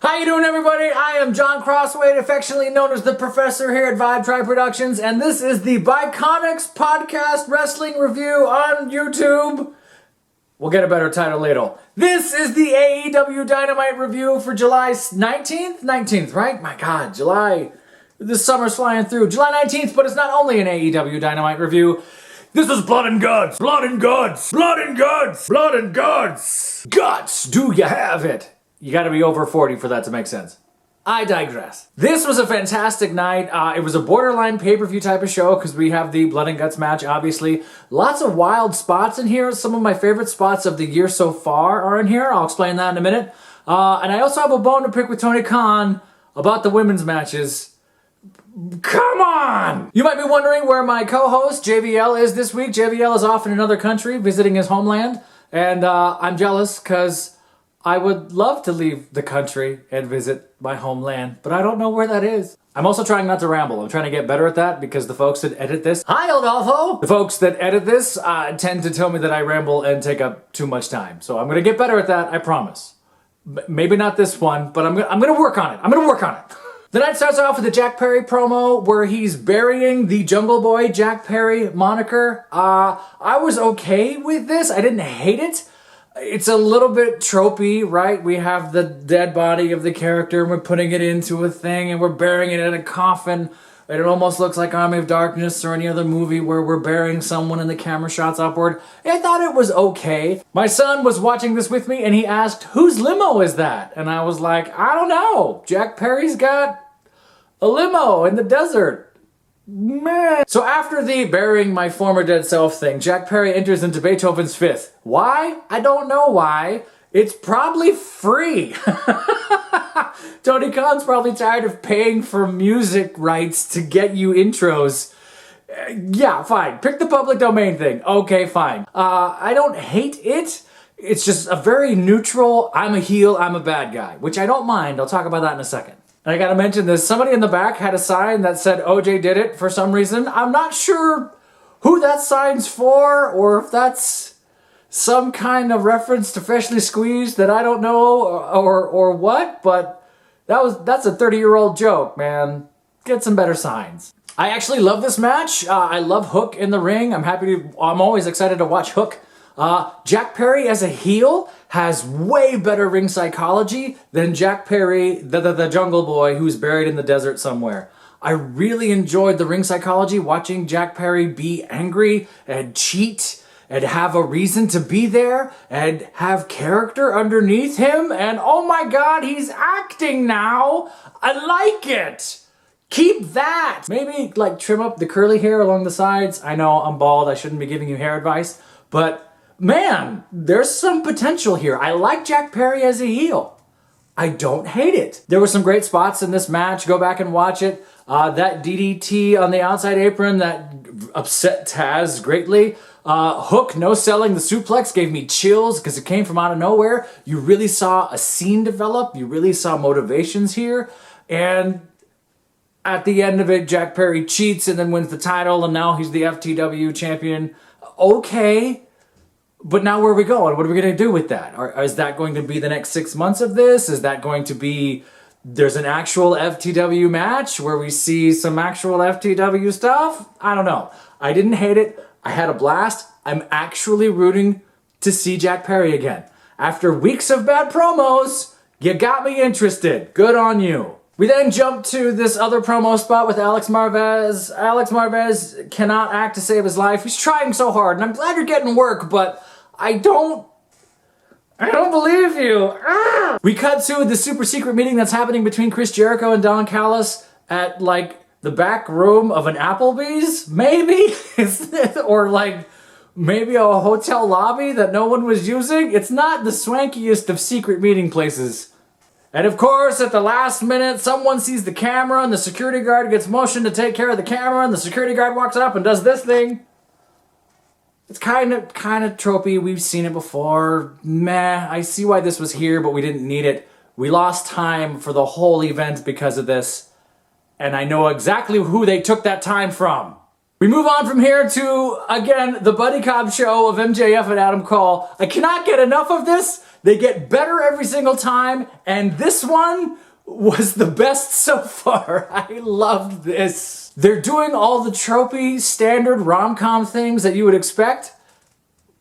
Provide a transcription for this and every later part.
How you doing, everybody? I am John Crosswade, affectionately known as the Professor here at Vibe Tribe Productions, and this is the Bi-Conics Podcast Wrestling Review on YouTube. We'll get a better title later. This is the AEW Dynamite Review for July 19th? 19th, right? My God, July. This summer's flying through. July 19th, but it's not only an AEW Dynamite Review. This is blood and guts. Blood and guts. Blood and guts. Blood and guts. Guts. Do you have it? You gotta be over 40 for that to make sense. I digress. This was a fantastic night. It was a borderline pay-per-view type of show because we have the blood and guts match, obviously. Lots of wild spots in here. Some of my favorite spots of the year so far are in here. I'll explain that in a minute. And I also have a bone to pick with Tony Khan about the women's matches. Come on! You might be wondering where my co-host JVL is this week. JVL is off in another country visiting his homeland. And I'm jealous because I would love to leave the country and visit my homeland, but I don't know where that is. I'm also trying not to ramble. I'm trying to get better at that because the folks that edit this... Hi, Adolfo! The folks that edit this tend to tell me that I ramble and take up too much time. So I'm going to get better at that, I promise. Maybe not this one, but I'm going to work on it. I'm going to work on it. The night starts off with a Jack Perry promo where he's burying the Jungle Boy Jack Perry moniker. I was okay with this. I didn't hate it. It's a little bit tropey, right? We have the dead body of the character and we're putting it into a thing and we're burying it in a coffin. And it almost looks like Army of Darkness or any other movie where we're burying someone and the camera shots upward. I thought it was okay. My son was watching this with me and he asked, whose limo is that? And I was like, I don't know. Jack Perry's got a limo in the desert. Man. So after the burying my former dead self thing, Jack Perry enters into Beethoven's Fifth. Why? I don't know why. It's probably free. Tony Khan's probably tired of paying for music rights to get you intros. Yeah, fine. Pick the public domain thing. Okay, fine. I don't hate it. It's just a very neutral, I'm a heel, I'm a bad guy, which I don't mind. I'll talk about that in a second. And I gotta mention this, somebody in the back had a sign that said OJ did it for some reason. I'm not sure who that sign's for or if that's some kind of reference to Freshly Squeezed that I don't know or what, but that's a 30-year-old joke, man. Get some better signs. I actually love this match. I love Hook in the ring. I'm always excited to watch Hook. Jack Perry as a heel has way better ring psychology than Jack Perry, the Jungle Boy who's buried in the desert somewhere. I really enjoyed the ring psychology, watching Jack Perry be angry and cheat and have a reason to be there and have character underneath him. And oh my God, he's acting now. I like it. Keep that. Maybe like trim up the curly hair along the sides. I know I'm bald. I shouldn't be giving you hair advice, but man, there's some potential here. I like Jack Perry as a heel. I don't hate it. There were some great spots in this match. Go back and watch it. That DDT on the outside apron that upset Taz greatly. Hook no-selling the suplex gave me chills because it came from out of nowhere. You really saw a scene develop. You really saw motivations here. And at the end of it, Jack Perry cheats and then wins the title, and now he's the FTW champion. Okay. But now where are we going? What are we going to do with that? Is that going to be the next 6 months of this? Is that going to be, there's an actual FTW match where we see some actual FTW stuff? I don't know. I didn't hate it. I had a blast. I'm actually rooting to see Jack Perry again. After weeks of bad promos, you got me interested. Good on you. We then jump to this other promo spot with Alex Marvez. Alex Marvez cannot act to save his life. He's trying so hard, and I'm glad you're getting work, but I don't believe you. We cut to the super secret meeting that's happening between Chris Jericho and Don Callis at like the back room of an Applebee's, maybe? Or like maybe a hotel lobby that no one was using. It's not the swankiest of secret meeting places. And of course, at the last minute, someone sees the camera and the security guard gets motioned to take care of the camera and the security guard walks up and does this thing. It's kind of tropey. We've seen it before. Meh, I see why this was here, but we didn't need it. We lost time for the whole event because of this. And I know exactly who they took that time from. We move on from here to, again, the buddy cop show of MJF and Adam Cole. I cannot get enough of this. They get better every single time, and this one was the best so far. I loved this. They're doing all the tropey, standard rom-com things that you would expect,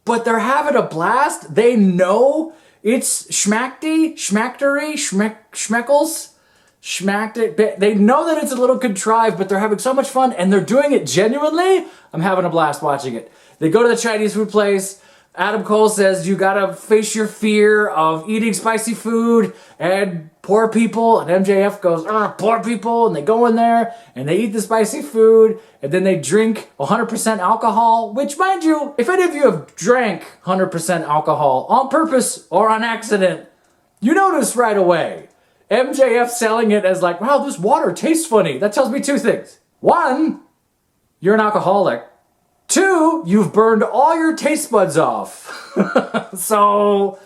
but they're having a blast. They know it's schmackedy, schmackery, schmeckles. Schmacked it. They know that it's a little contrived, but they're having so much fun, and they're doing it genuinely. I'm having a blast watching it. They go to the Chinese food place. Adam Cole says, you gotta face your fear of eating spicy food and poor people. And MJF goes, poor people. And they go in there and they eat the spicy food. And then they drink 100% alcohol, which, mind you, if any of you have drank 100% alcohol on purpose or on accident, you notice right away. MJF selling it as like, wow, this water tastes funny. That tells me two things. One, you're an alcoholic. Two, you've burned all your taste buds off. So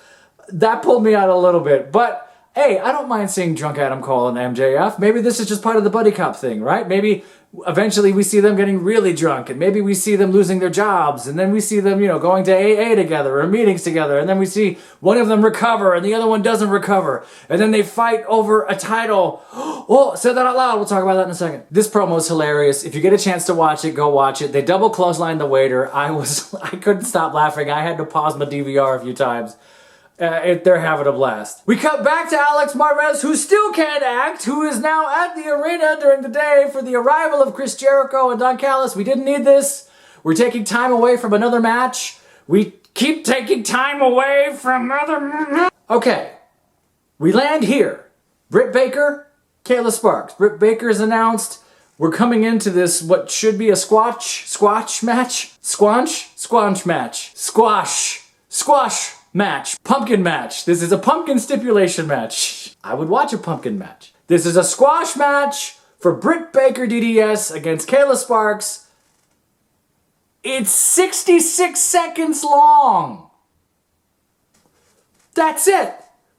that pulled me out a little bit. But hey, I don't mind seeing drunk Adam Cole and MJF. Maybe this is just part of the buddy cop thing, right? Maybe eventually we see them getting really drunk, and maybe we see them losing their jobs, and then we see them, going to AA together or meetings together, and then we see one of them recover and the other one doesn't recover, and then they fight over a title. Oh, said that out loud. We'll talk about that in a second. This promo is hilarious. If you get a chance to watch it, go watch it. They double clothesline the waiter. I couldn't stop laughing. I had to pause my DVR a few times. They're having a blast. We cut back to Alex Marvez, who still can't act, who is now at the arena during the day for the arrival of Chris Jericho and Don Callis. We didn't need this. We're taking time away from another match. We keep taking time away from other... Okay. We land here. Britt Baker, Kayla Sparks. Britt Baker is announced. We're coming into this, what should be a squash match? Squash match. Pumpkin match. This is a pumpkin stipulation match. I would watch a pumpkin match. This is a squash match for Britt Baker DDS against Kayla Sparks. It's 66 seconds long. That's it.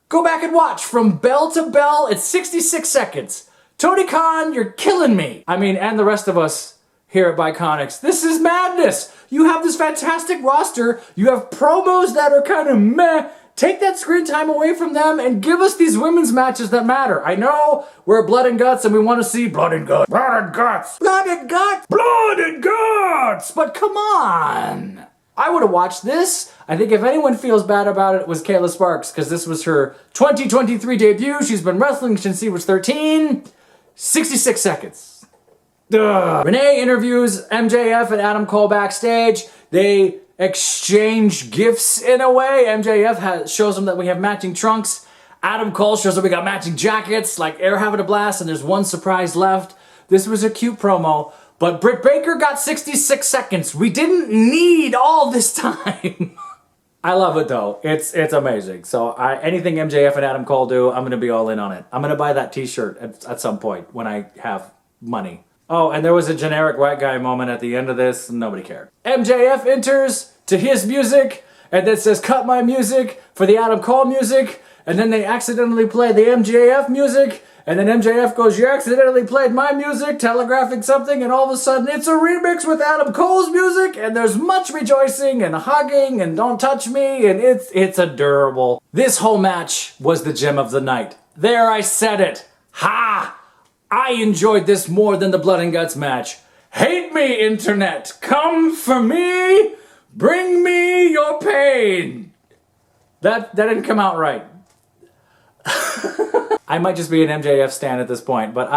Go back and watch. From bell to bell, it's 66 seconds. Tony Khan, you're killing me. I mean, and the rest of us here at Bi-Conics. This is madness. You have this fantastic roster. You have promos that are kind of meh. Take that screen time away from them and give us these women's matches that matter. I know we're blood and guts and we want to see blood and guts. Blood and guts. Blood and guts. Blood and guts. But come on. I would have watched this. I think if anyone feels bad about it, it was Kayla Sparks, because this was her 2023 debut. She's been wrestling since she was 13. 66 seconds. Renee interviews MJF and Adam Cole backstage. They exchange gifts in a way. MJF shows them that we have matching trunks. Adam Cole shows them we got matching jackets. Like, they're having a blast, and there's one surprise left. This was a cute promo, but Britt Baker got 66 seconds. We didn't need all this time. I love it though. It's amazing. So anything MJF and Adam Cole do, I'm going to be all in on it. I'm going to buy that t-shirt at some point when I have money. Oh, and there was a generic white guy moment at the end of this. Nobody cared. MJF enters to his music, and then says, cut my music for the Adam Cole music. And then they accidentally play the MJF music. And then MJF goes, you accidentally played my music, telegraphing something. And all of a sudden, it's a remix with Adam Cole's music. And there's much rejoicing and hugging and don't touch me. And it's adorable. This whole match was the gem of the night. There, I said it. Ha! I enjoyed this more than the Blood and Guts match. Hate me, internet. Come for me. Bring me your pain. That didn't come out right. I might just be an MJF stan at this point, but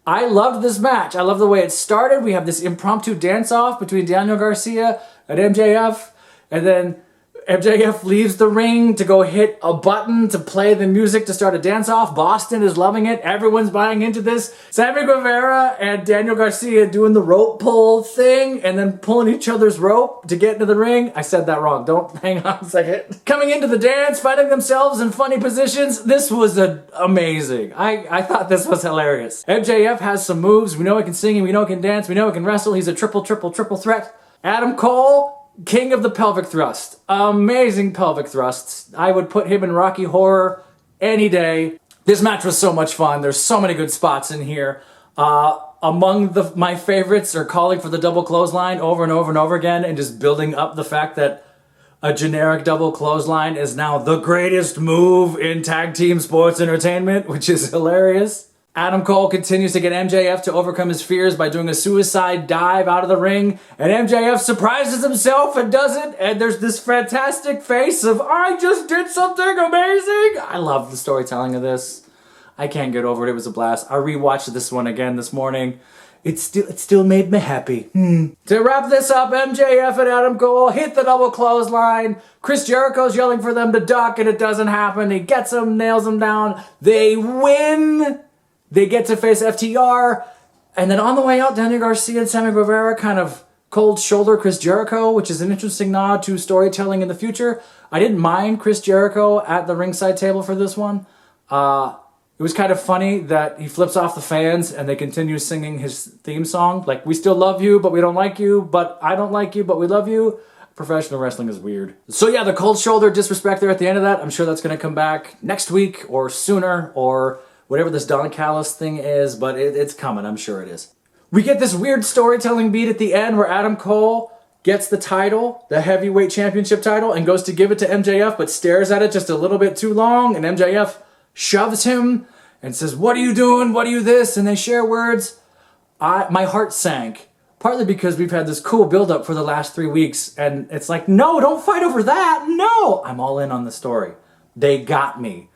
I loved this match. I love the way it started. We have this impromptu dance-off between Daniel Garcia and MJF, and then MJF leaves the ring to go hit a button to play the music to start a dance-off. Boston is loving it. Everyone's buying into this. Sammy Guevara and Daniel Garcia doing the rope pull thing and then pulling each other's rope to get into the ring. I said that wrong. Don't hang on a second. Coming into the dance, finding themselves in funny positions. This was amazing. I thought this was hilarious. MJF has some moves. We know he can sing, we know he can dance, we know he can wrestle. He's a triple threat. Adam Cole, king of the pelvic thrust. Amazing pelvic thrusts. I would put him in Rocky Horror any day. This match was so much fun. There's so many good spots in here. Among my favorites are calling for the double clothesline over and over and over again and just building up the fact that a generic double clothesline is now the greatest move in tag team sports entertainment, which is hilarious. Adam Cole continues to get MJF to overcome his fears by doing a suicide dive out of the ring, and MJF surprises himself and does it, and there's this fantastic face of, I just did something amazing! I love the storytelling of this. I can't get over it. It was a blast. I rewatched this one again this morning. It still made me happy. To wrap this up, MJF and Adam Cole hit the double clothesline. Chris Jericho's yelling for them to duck, and it doesn't happen. He gets them, nails them down. They win. They get to face FTR. And then on the way out, Daniel Garcia and Sammy Guevara kind of cold shoulder Chris Jericho, which is an interesting nod to storytelling in the future. I didn't mind Chris Jericho at the ringside table for this one. It was kind of funny that he flips off the fans and they continue singing his theme song. Like, we still love you, but we don't like you, but I don't like you, but we love you. Professional wrestling is weird. So yeah, the cold shoulder disrespect there at the end of that. I'm sure that's going to come back next week or sooner or whatever this Don Callis thing is, but it's coming. I'm sure it is. We get this weird storytelling beat at the end where Adam Cole gets the title, the heavyweight championship title, and goes to give it to MJF, but stares at it just a little bit too long, and MJF shoves him and says, what are you doing? What are you this? And they share words. My heart sank, partly because we've had this cool build-up for the last 3 weeks, and it's like, no, don't fight over that. No, I'm all in on the story. They got me.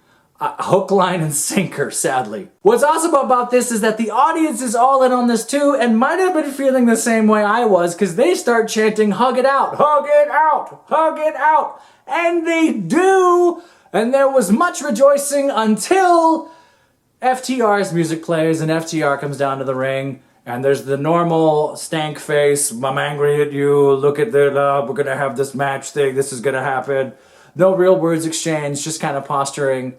Hook, line, and sinker, sadly. What's awesome about this is that the audience is all in on this too, and might have been feeling the same way I was, because they start chanting, hug it out, hug it out, hug it out. And they do. And there was much rejoicing until FTR's music plays and FTR comes down to the ring. And there's the normal stank face, I'm angry at you, look at the love, we're going to have this match thing, this is going to happen. No real words exchanged, just kind of posturing.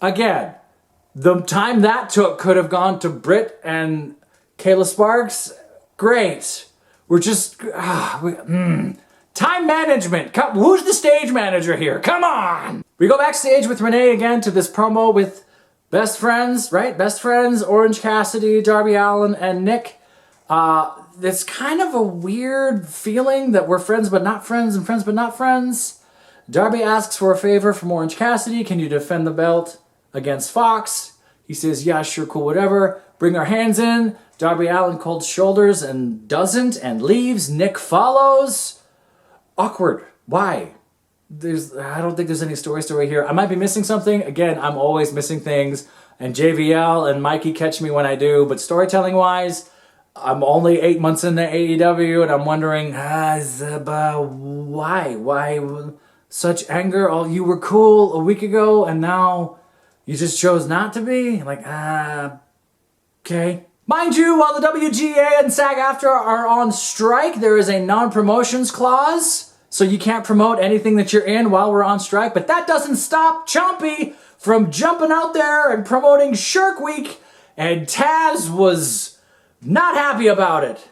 Again, the time that took could have gone to Britt and Kayla Sparks. Great. We're just... Time management. Who's the stage manager here? Come on! We go backstage with Renee again to this promo with best friends, right? Best friends, Orange Cassidy, Darby Allin, and Nick. It's kind of a weird feeling that we're friends but not friends and friends but not friends. Darby asks for a favor from Orange Cassidy. Can you defend the belt against Fox? He says, yeah, sure, cool, whatever. Bring our hands in. Darby Allin cold shoulders and doesn't and leaves. Nick follows. Awkward. Why? I don't think there's any story here. I might be missing something. Again, I'm always missing things. And JVL and Mikey catch me when I do. But storytelling-wise, I'm only 8 months into AEW, and I'm wondering, why? Why such anger? Oh, you were cool a week ago, and now you just chose not to be? Like, okay. Mind you, while the WGA and SAG-AFTRA are on strike, there is a non-promotions clause, so you can't promote anything that you're in while we're on strike, but that doesn't stop Ciampa from jumping out there and promoting Shark Week, and Taz was not happy about it.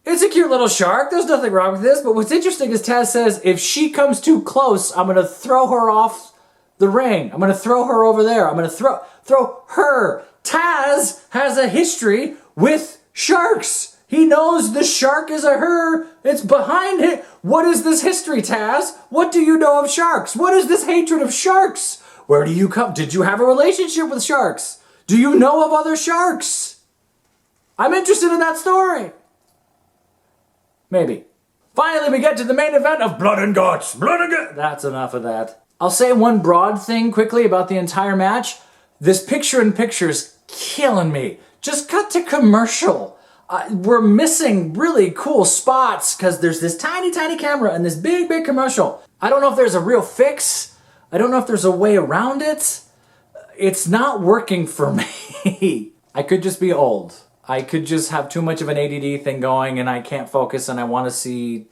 It's a cute little shark, there's nothing wrong with this, but what's interesting is Taz says, if she comes too close, I'm gonna throw her off the ring. I'm gonna throw her over there. I'm gonna throw her. Taz has a history with sharks. He knows the shark is a her. It's behind it. What is this history, Taz? What do you know of sharks? What is this hatred of sharks? Where do you come? Did you have a relationship with sharks? Do you know of other sharks? I'm interested in that story. Maybe. Finally, we get to the main event of Blood and Guts. Blood and Guts. That's enough of that. I'll say one broad thing quickly about the entire match. This picture-in-picture's killing me. Just cut to commercial. We're missing really cool spots because there's this tiny, tiny camera and this big, big commercial. I don't know if there's a real fix. I don't know if there's a way around it. It's not working for me. I could just be old. I could just have too much of an ADD thing going and I can't focus and I want to see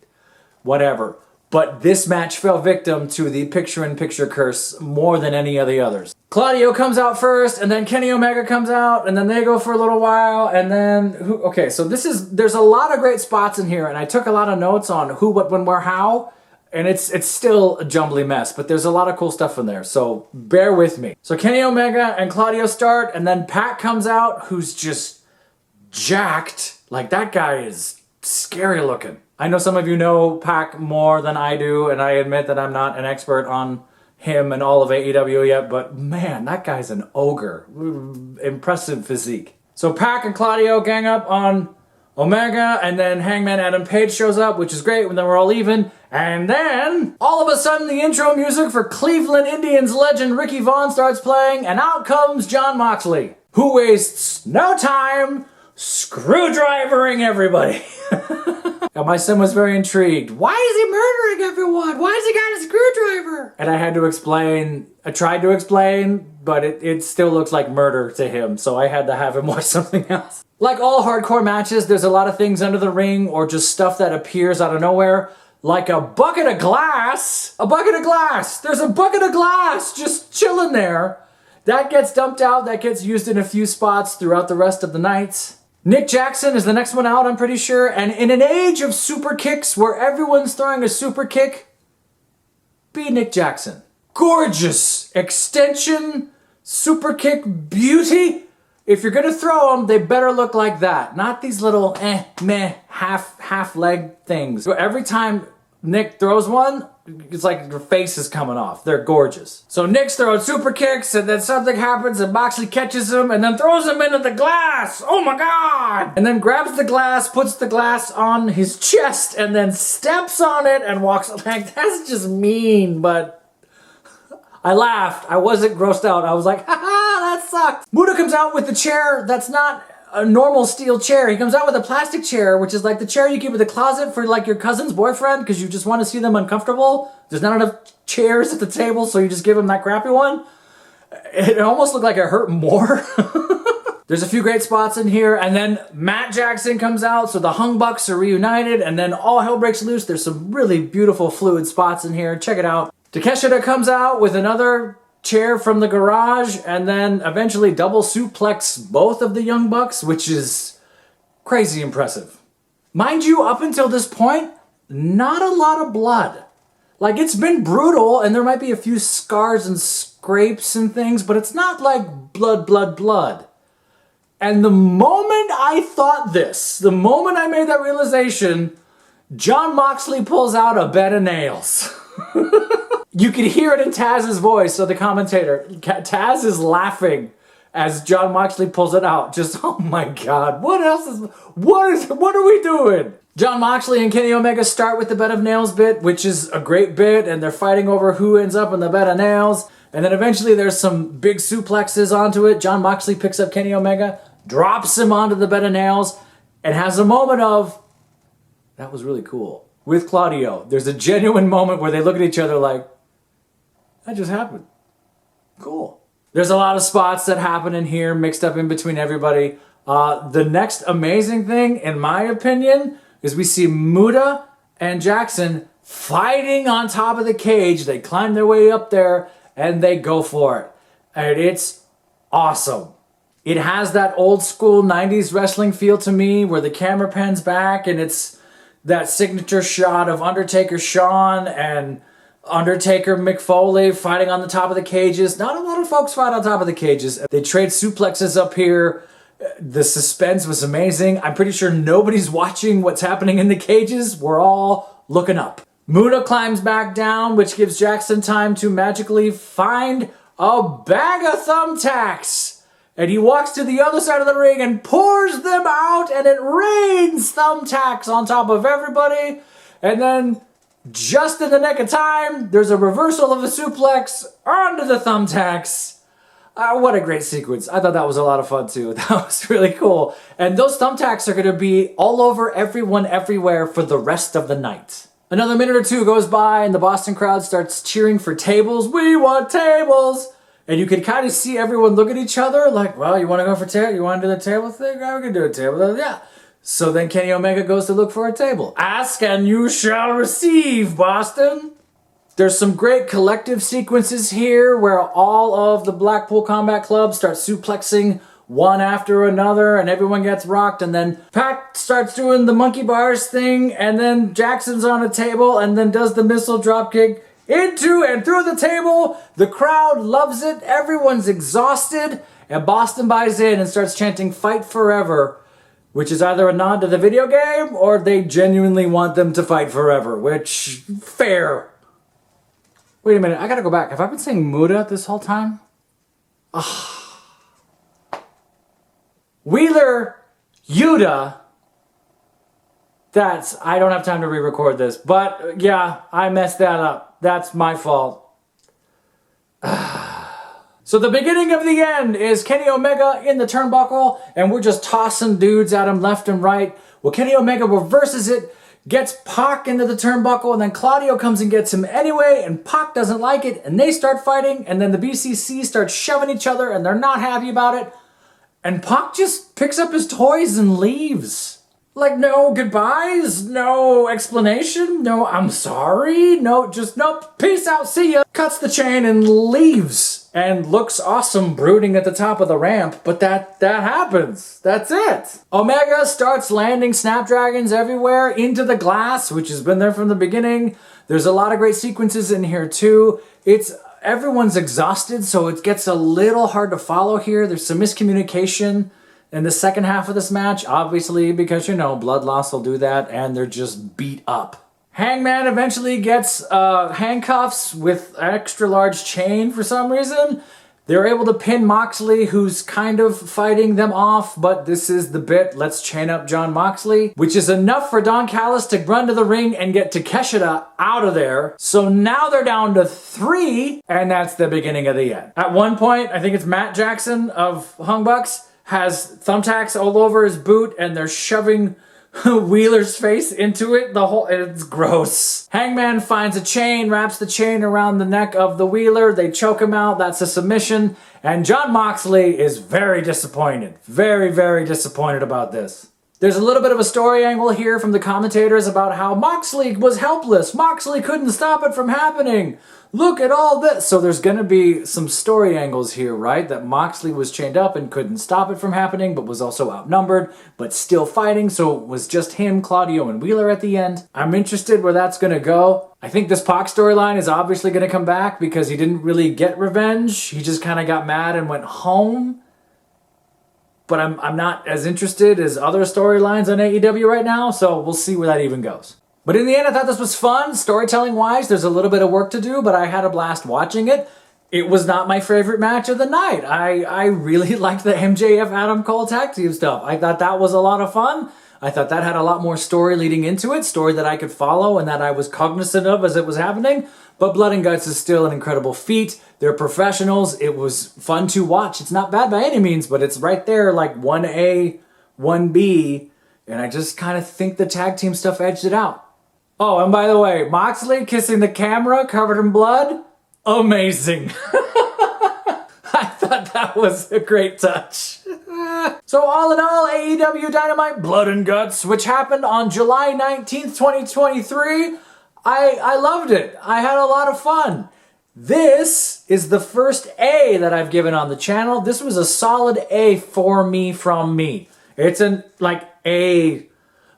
whatever. But this match fell victim to the picture-in-picture curse more than any of the others. Claudio comes out first, and then Kenny Omega comes out, and then they go for a little while, and then... Okay, so there's a lot of great spots in here, and I took a lot of notes on who, what, when, where, how, and it's still a jumbly mess, but there's a lot of cool stuff in there, so bear with me. So Kenny Omega and Claudio start, and then Pat comes out, who's just jacked. Like, that guy is scary looking. I know some of you know Pac more than I do, and I admit that I'm not an expert on him and all of AEW yet, but man, that guy's an ogre. Impressive physique. So Pac and Claudio gang up on Omega, and then Hangman Adam Page shows up, which is great, and then we're all even. And then, all of a sudden, the intro music for Cleveland Indians legend Ricky Vaughn starts playing, and out comes Jon Moxley, who wastes no time screwdrivering everybody. And my son was very intrigued. Why is he murdering everyone? Why has he got a screwdriver? And I had to explain. I tried to explain, but it still looks like murder to him, so I had to have him watch something else. Like all hardcore matches, there's a lot of things under the ring or just stuff that appears out of nowhere. Like a bucket of glass. A bucket of glass. There's a bucket of glass just chilling there. That gets dumped out. That gets used in a few spots throughout the rest of the night. Nick Jackson is the next one out, I'm pretty sure. And in an age of super kicks where everyone's throwing a super kick, be Nick Jackson. Gorgeous extension, super kick beauty. If you're gonna throw them, they better look like that. Not these little meh, half leg things. So every time Nick throws one, it's like your face is coming off. They're gorgeous. So Nick's throwing super kicks, and then something happens, and Moxley catches him, and then throws him into the glass. Oh my God! And then grabs the glass, puts the glass on his chest, and then steps on it and walks. Like, that's just mean, but I laughed. I wasn't grossed out. I was like, ha ha, that sucks. Muta comes out with the chair that's not a normal steel chair. He comes out with a plastic chair, which is like the chair you keep in the closet for like your cousin's boyfriend because you just want to see them uncomfortable. There's not enough chairs at the table, so you just give him that crappy one. It almost looked like it hurt more. There's a few great spots in here, and then Matt Jackson comes out, so the Hung Bucks are reunited, and then all hell breaks loose. There's some really beautiful fluid spots in here. Check it out. Takeshita comes out with another chair from the garage, and then eventually double suplex both of the Young Bucks, which is crazy impressive. Mind you, up until this point, not a lot of blood. Like, it's been brutal, and there might be a few scars and scrapes and things, but it's not like blood. And the moment I thought this, the moment I made that realization, Jon Moxley pulls out a bed of nails. You could hear it in Taz's voice, so the commentator, Taz is laughing as Jon Moxley pulls it out. Just, oh my God, what are we doing? Jon Moxley and Kenny Omega start with the bed of nails bit, which is a great bit, and they're fighting over who ends up in the bed of nails. And then eventually there's some big suplexes onto it. Jon Moxley picks up Kenny Omega, drops him onto the bed of nails, and has a moment of, that was really cool. With Claudio, there's a genuine moment where they look at each other like, that just happened. Cool. There's a lot of spots that happen in here, mixed up in between everybody. The next amazing thing, in my opinion, is we see Muta and Jackson fighting on top of the cage. They climb their way up there, and they go for it. And it's awesome. It has that old school 90s wrestling feel to me, where the camera pans back, and it's that signature shot of Undertaker Shawn and Undertaker Mick Foley fighting on the top of the cages. Not a lot of folks fight on top of the cages. They trade suplexes up here. The suspense was amazing. I'm pretty sure nobody's watching what's happening in the cages. We're all looking up. Muta climbs back down, which gives Jackson time to magically find a bag of thumbtacks. And he walks to the other side of the ring and pours them out, and it rains thumbtacks on top of everybody. And then, just in the nick of time, there's a reversal of the suplex onto the thumbtacks. What a great sequence. I thought that was a lot of fun too. That was really cool. And those thumbtacks are going to be all over everyone everywhere for the rest of the night. Another minute or two goes by and the Boston crowd starts cheering for tables. We want tables! And you can kind of see everyone look at each other like, well, you want to go for table? You want to do the table thing? Yeah, we can do a table. Yeah. So then Kenny Omega goes to look for a table. Ask and you shall receive, Boston. There's some great collective sequences here where all of the Blackpool Combat Club start suplexing one after another and everyone gets rocked, and then Pac starts doing the monkey bars thing, and then Jackson's on a table and then does the missile dropkick into and through the table. The crowd loves it. Everyone's exhausted, and Boston buys in and starts chanting "Fight Forever." which is either a nod to the video game or they genuinely want them to fight forever, which, fair. Wait a minute, I gotta go back. Have I been saying Muda this whole time? Wheeler Yuta. I don't have time to re-record this, but yeah, I messed that up. That's my fault. So the beginning of the end is Kenny Omega in the turnbuckle, and we're just tossing dudes at him left and right. Well, Kenny Omega reverses it, gets Pac into the turnbuckle, and then Claudio comes and gets him anyway, and Pac doesn't like it, and they start fighting, and then the BCC starts shoving each other, and they're not happy about it, and Pac just picks up his toys and leaves. Like, no goodbyes, no explanation, no I'm sorry, no, just nope, peace out, see ya. Cuts the chain and leaves, and looks awesome brooding at the top of the ramp, but that happens. That's it. Omega starts landing Snapdragons everywhere into the glass, which has been there from the beginning. There's a lot of great sequences in here too. Everyone's exhausted, so it gets a little hard to follow here. There's some miscommunication in the second half of this match, obviously, because, blood loss will do that, and they're just beat up. Hangman eventually gets handcuffs with an extra large chain for some reason. They're able to pin Moxley, who's kind of fighting them off, but this is the bit, let's chain up Jon Moxley, which is enough for Don Callis to run to the ring and get Takeshita out of there. So now they're down to 3, and that's the beginning of the end. At one point, I think it's Matt Jackson of Hung Bucks, has thumbtacks all over his boot, and they're shoving Wheeler's face into it. It's gross. Hangman finds a chain, wraps the chain around the neck of the Wheeler. They choke him out. That's a submission. And Jon Moxley is very disappointed. Very, very disappointed about this. There's a little bit of a story angle here from the commentators about how Moxley was helpless. Moxley couldn't stop it from happening. Look at all this. So there's going to be some story angles here, right? That Moxley was chained up and couldn't stop it from happening, but was also outnumbered, but still fighting. So it was just him, Claudio, and Wheeler at the end. I'm interested where that's going to go. I think this Pac storyline is obviously going to come back because he didn't really get revenge. He just kind of got mad and went home. But I'm not as interested as other storylines on AEW right now, so we'll see where that even goes. But in the end, I thought this was fun. Storytelling-wise, there's a little bit of work to do, but I had a blast watching it. It was not my favorite match of the night. I really liked the MJF Adam Cole tag team stuff. I thought that was a lot of fun. I thought that had a lot more story leading into it, story that I could follow and that I was cognizant of as it was happening. But Blood and Guts is still an incredible feat. They're professionals. It was fun to watch. It's not bad by any means, but it's right there like 1A, 1B, and I just kind of think the tag team stuff edged it out. Oh, and by the way, Moxley kissing the camera covered in blood, amazing. I thought that was a great touch. So all in all, AEW Dynamite Blood and Guts, which happened on July 19th, 2023, I loved it. I had a lot of fun. This is the first A that I've given on the channel. This was a solid A for me from me. It's like A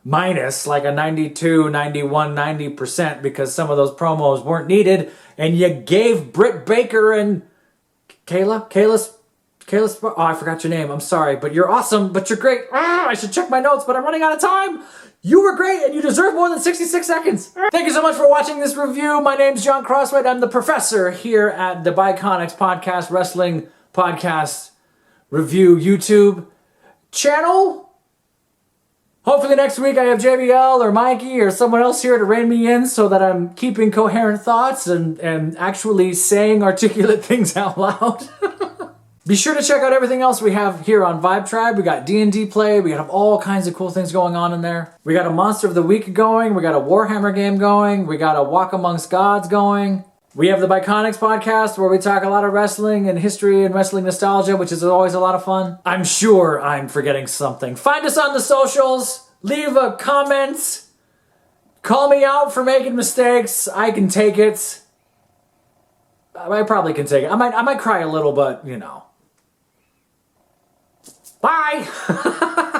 minus, like a 92, 91, 90% because some of those promos weren't needed. And you gave Britt Baker and Kayla, oh, I forgot your name. I'm sorry, but you're awesome, but you're great. I should check my notes, but I'm running out of time. You were great, and you deserve more than 66 seconds. Thank you so much for watching this review. My name's John Crossway. I'm the professor here at the Bi-Conics Wrestling Podcast Review YouTube channel. Hopefully next week I have JBL or Mikey or someone else here to rein me in so that I'm keeping coherent thoughts and actually saying articulate things out loud. Be sure to check out everything else we have here on Vibe Tribe. We got D&D play. We have all kinds of cool things going on in there. We got a Monster of the Week going. We got a Warhammer game going. We got a Walk Amongst Gods going. We have the Bi-Conics podcast where we talk a lot of wrestling and history and wrestling nostalgia, which is always a lot of fun. I'm sure I'm forgetting something. Find us on the socials. Leave a comment. Call me out for making mistakes. I can take it. I probably can take it. I might cry a little, but, you know. Bye!